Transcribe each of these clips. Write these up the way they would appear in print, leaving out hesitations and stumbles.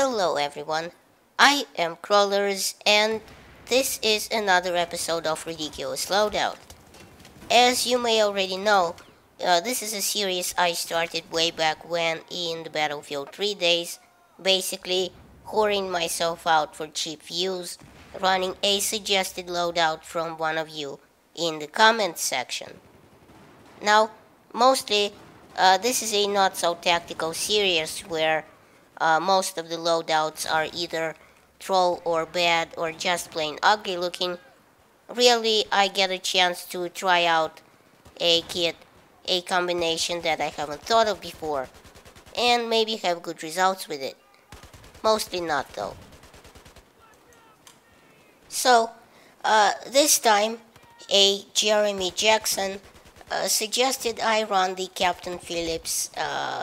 Hello everyone, I am Crawlers and this is another episode of Ridiculous Loadout. As you may already know, this is a series I started way back when in the Battlefield 3 days, basically whoring myself out for cheap views, running a suggested loadout from one of you in the comments section. Now, mostly, this is a not so tactical series where most of the loadouts are either troll or bad or just plain ugly looking. Really, I get a chance to try out a kit, a combination that I haven't thought of before, and maybe have good results with it. Mostly not though. So, this time, a Jeremy Jackson suggested I run the Captain Phillips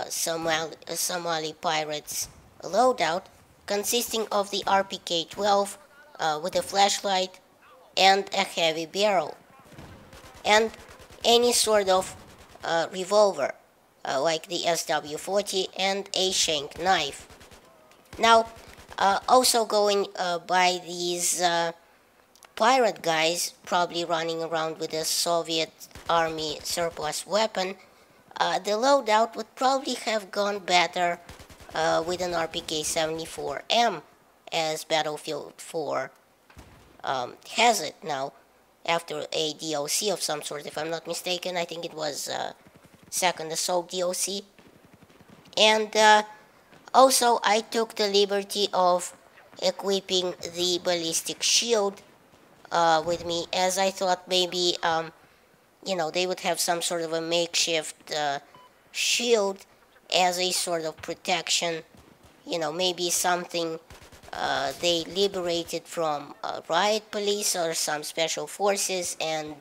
Somali Pirates loadout, consisting of the RPK-12 with a flashlight and a heavy barrel, and any sort of revolver, like the SW-40 and a shank knife. Now, also going by these pirate guys probably running around with a Soviet army surplus weapon, the loadout would probably have gone better with an RPK-74M, as Battlefield 4 has it now, after a DLC of some sort, if I'm not mistaken. I think it was Second Assault DLC. And also I took the liberty of equipping the ballistic shield with me, as I thought maybe they would have some sort of a makeshift shield as a sort of protection, maybe something they liberated from riot police or some special forces, and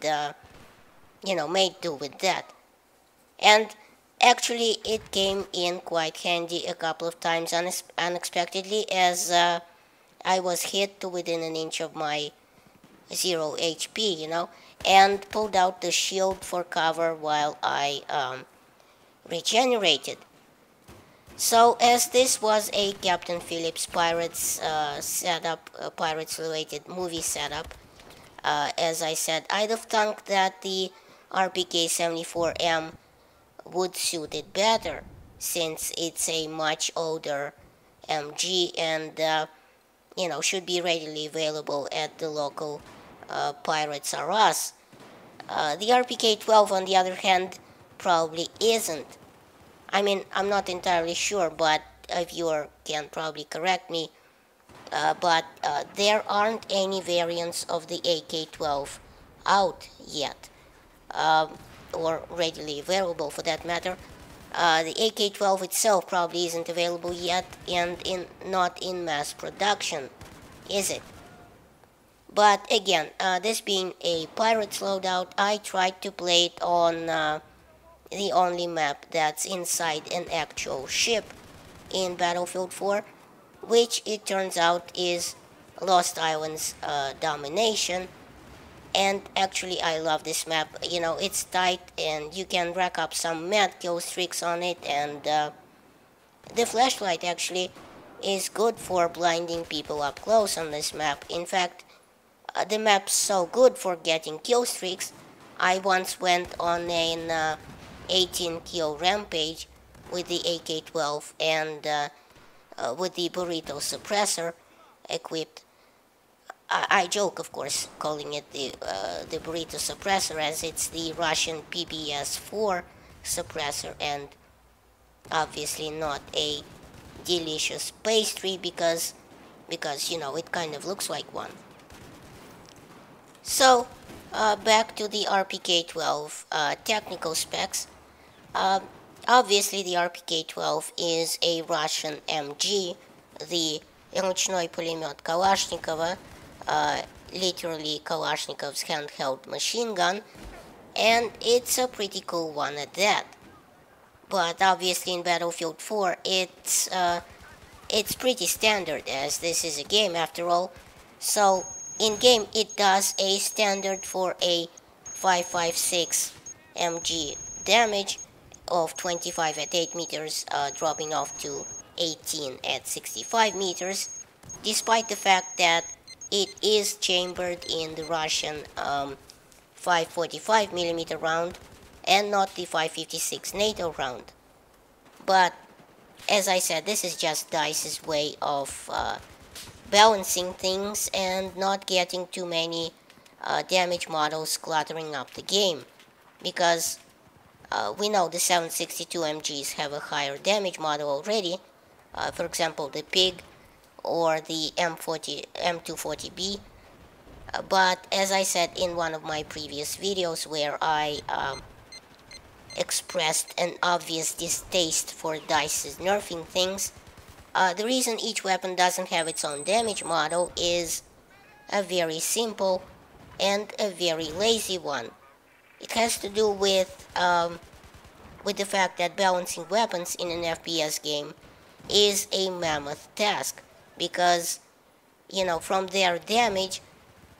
made do with that. And actually it came in quite handy a couple of times unexpectedly, as I was hit to within an inch of my 0 HP, and pulled out the shield for cover while I regenerated. So, as this was a Captain Phillips Pirates setup, Pirates-related movie setup, as I said, I'd have thought that the RPK-74M would suit it better, since it's a much older MG and, should be readily available at the local Pirates R Us. The RPK-12, on the other hand, probably isn't. I mean, I'm not entirely sure, but a viewer can probably correct me. But there aren't any variants of the AK-12 out yet, or readily available for that matter. The AK-12 itself probably isn't available yet, and not in mass production, is it? But again, this being a Pirates loadout, I tried to play it on the only map that's inside an actual ship in Battlefield 4, which it turns out is Lost Islands Domination. And actually I love this map. It's tight and you can rack up some mad kill streaks on it, and the flashlight actually is good for blinding people up close on this map. In fact, the map's so good for getting kill streaks, I once went on an 18 kill rampage with the AK-12 and with the burrito suppressor equipped. I joke, of course, calling it the burrito suppressor, as it's the Russian PBS-4 suppressor, and obviously not a delicious pastry because it kind of looks like one. So back to the RPK-12 technical specs. Obviously the RPK-12 is a Russian MG, the Ручной пулемет Kalashnikova, literally Kalashnikov's handheld machine gun, and it's a pretty cool one at that. But obviously in Battlefield 4 it's pretty standard, as this is a game after all. So in game it does a standard for a 5.56 MG damage of 25 at 8 meters, dropping off to 18 at 65 meters, despite the fact that it is chambered in the Russian 545mm round and not the 556 NATO round. But as I said, this is just DICE's way of balancing things and not getting too many damage models cluttering up the game, because we know the 762 MGs have a higher damage model already, for example the Pig or the M240B, but as I said in one of my previous videos where I expressed an obvious distaste for DICE's nerfing things, the reason each weapon doesn't have its own damage model is a very simple and a very lazy one. It has to do with the fact that balancing weapons in an FPS game is a mammoth task, because, you know, from their damage,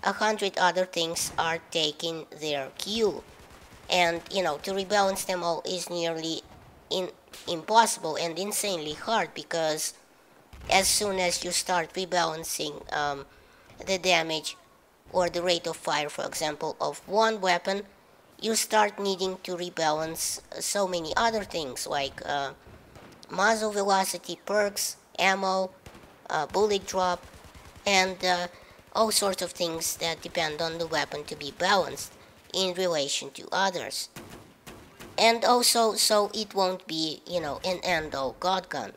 100 other things are taking their cue. And, you know, to rebalance them all is nearly impossible and insanely hard, because as soon as you start rebalancing the damage or the rate of fire, for example, of one weapon, you start needing to rebalance so many other things like muzzle velocity, perks, ammo, bullet drop, and all sorts of things that depend on the weapon to be balanced in relation to others. And also, so it won't be, you know, an end-all god gun.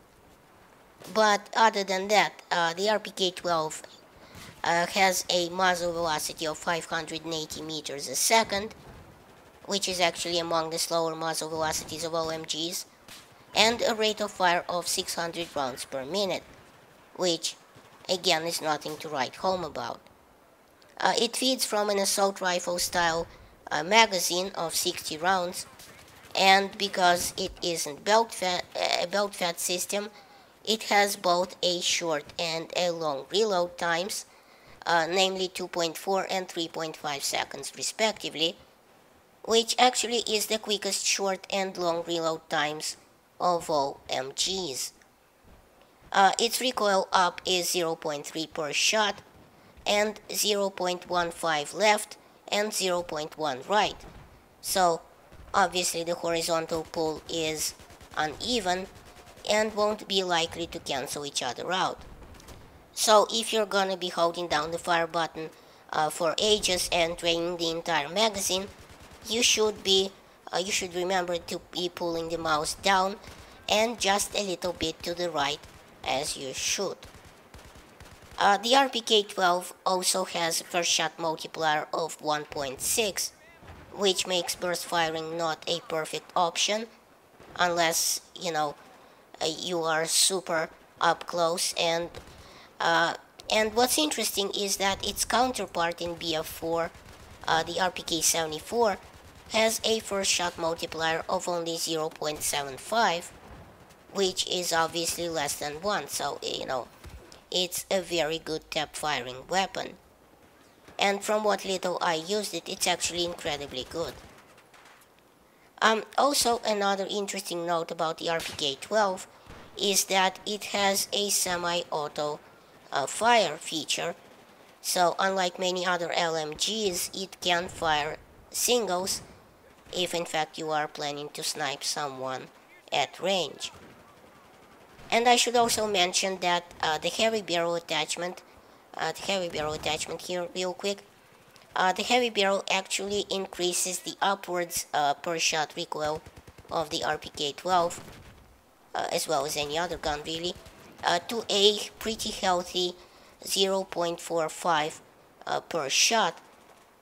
But other than that, the RPK-12 has a muzzle velocity of 580 meters a second, which is actually among the slower muzzle velocities of all MGs, and a rate of fire of 600 rounds per minute, which again is nothing to write home about. It feeds from an assault rifle style magazine of 60 rounds, and because it isn't a belt fed system, it has both a short and a long reload times, namely 2.4 and 3.5 seconds respectively, which actually is the quickest short and long reload times of all MGs. Its recoil up is 0.3 per shot, and 0.15 left and 0.1 right. So obviously the horizontal pull is uneven and won't be likely to cancel each other out. So if you're gonna be holding down the fire button for ages and draining the entire magazine, you should remember to be pulling the mouse down and just a little bit to the right, as you should. The RPK-12 also has a first shot multiplier of 1.6, which makes burst firing not a perfect option unless, you know, you are super up close. And what's interesting is that its counterpart in BF4, the RPK-74, has a first shot multiplier of only 0.75, which is obviously less than 1, so, you know, it's a very good tap firing weapon. And from what little I used it, it's actually incredibly good. Also, another interesting note about the RPK-12 is that it has a semi-auto fire feature. So unlike many other LMGs, it can fire singles if in fact you are planning to snipe someone at range. And I should also mention that the heavy barrel attachment here real quick, the heavy barrel actually increases the upwards per shot recoil of the RPK-12, as well as any other gun really, to a pretty healthy 0.45 per shot,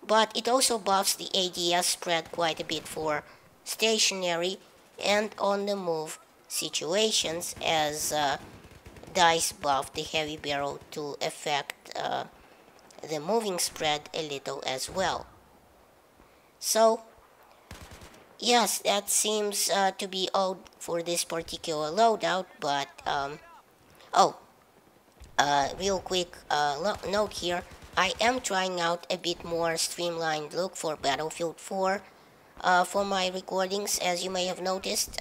but it also buffs the ADS spread quite a bit for stationary and on the move situations, as DICE buffed the heavy barrel to affect the moving spread a little as well. So yes, that seems to be all for this particular loadout, but real quick note here, I am trying out a bit more streamlined look for Battlefield 4 for my recordings, as you may have noticed.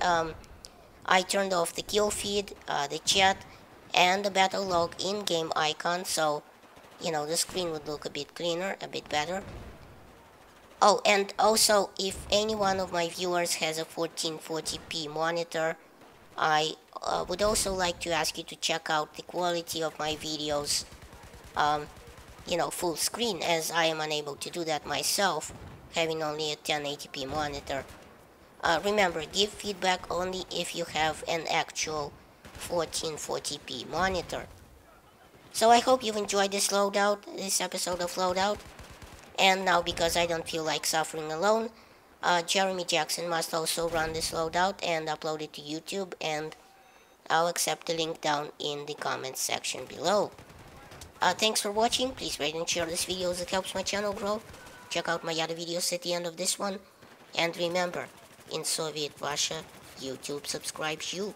I turned off the kill feed, the chat, and the battle log in-game icon, so the screen would look a bit cleaner, a bit better. Oh, and also, if any one of my viewers has a 1440p monitor, I would also like to ask you to check out the quality of my videos, full screen, as I am unable to do that myself, having only a 1080p monitor. Remember, give feedback only if you have an actual 1440p monitor. So I hope you've enjoyed this episode of Loadout. And now, because I don't feel like suffering alone, Jeremy Jackson must also run this loadout and upload it to YouTube, and I'll accept the link down in the comments section below. Thanks for watching. Please rate and share this video as it helps my channel grow. Check out my other videos at the end of this one. And remember, in Soviet Russia, YouTube subscribes you.